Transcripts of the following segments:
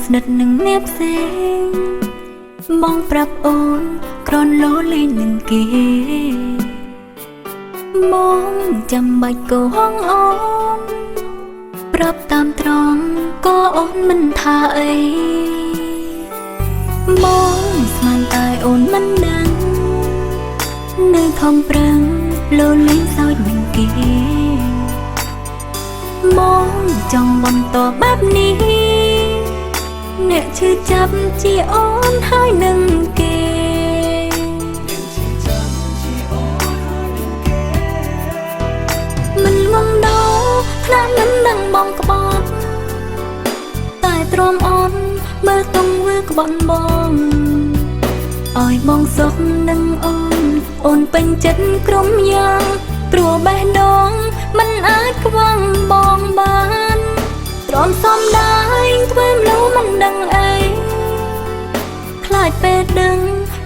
ស្និទ្ធនឹងអ្នកផ្សេងបងប្រាប់អូនក្រនលោលេងនឹងគេបងចាំបាច់កោហងអូនប្រាប់តាមត្រង់ក៏អូនមិនថាអីបងស្មានតែអូនមិនដឹងនៅខំប្រឹងលោលេងសើចនឹងគេបងចង់បន្តបែបនេះអ្នកឈឺចាប់ជាអូនហើយនឹងគេមិនងងដោថ្នាក់មិនដឹងបងក្បត់តែទ្រាំអូនមើលទង្វើក្បត់បងឲ្យបងសុខនឹងអូនពេញចិត្តក្រុមយ៉ាងព្រោះបេះដូងមិនអាចខ្វងបងបានទ្រាំសំដែងធ្វើមនុស្សមិនដឹងអីខ្លាចពេលដឹង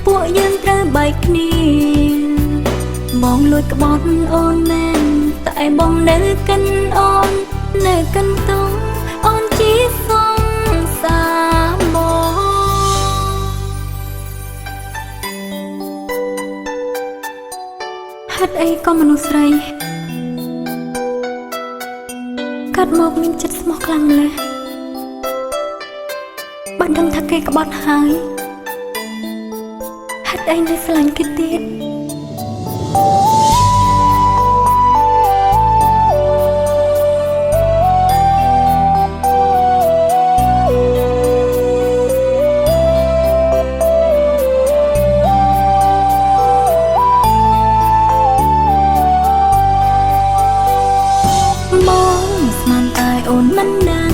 ពួកយើងត្រូវបែកគ្នាបងលួចក្បត់អូនមែនតែបងនៅកិនអូននៅកិនតងអូនជាសង្សារបងហេតុអីក៏មនុស្សស្រីកាត់មកមានចិត្តស្មោះខ្លាំងម្ល៉េះបើដឹងថាគេក្បត់ហើយហេតុអីនៅស្រឡាញ់គេទៀតអូនមិនដឹង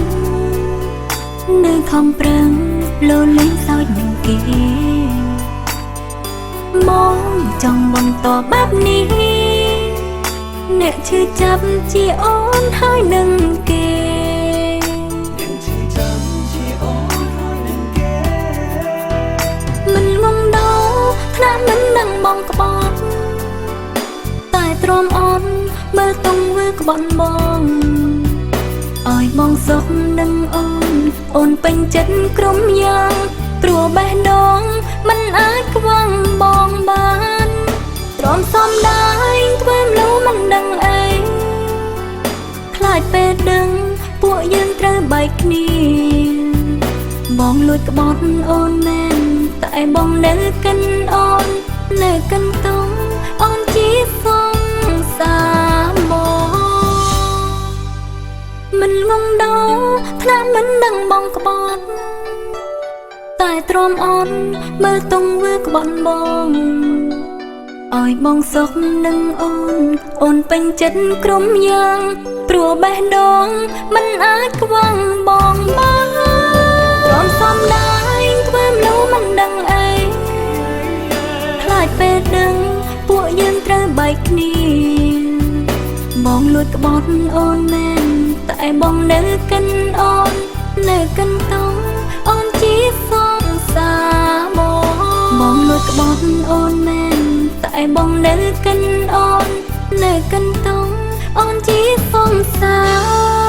នៅខំប្រឹងលោលេងសើចនឹងគេមកចង់បន្តបែបនេះអ្នកឈឺចាប់ជាអូនហើយនឹងគេមិនងងដោថ្នាក់មិនដឹងបងក្បត់តែទ្រាំអូនមើលទង្វើក្បត់បងឲ្យបងសុខនឹងអូនពេញចិត្តក្រុមយ៉ាងព្រោះបេះដូងមិនអាចខ្វងបងបានទ្រាំសំដែងធ្វើមនុស្សមិនដឹងអីខ្លាចពេលដឹងពួកយើងត្រូវបែកគ្នាបងលួចក្បត់អូនមែនតែបងនៅកិនអូននៅកិនតងអូនជាសង្សារបងមិនងងដោថ្នាក់មិនដឹងបងក្បត់តែទ្រាំអូនមើលទង្វើក្បត់បងឲ្យបងសុខនឹងអូនពេញចិត្តក្រុមយ៉ាងព្រោះបេះដូងមិនអាចខ្វងបងបានទ្រាំសំដែងធ្វើមនុស្សមិនដឹងអីខ្លាចពេលដឹងពួកយើងត្រូវបែកគ្នាបងលួចក្បត់អូនមែនតែបងនៅកិនអូននៅកិនតងអូនជាសង្សារបងលួចក្បត់អូនមែនតែបងនៅកិនអូននៅកិនតងអូនជាសង្សារ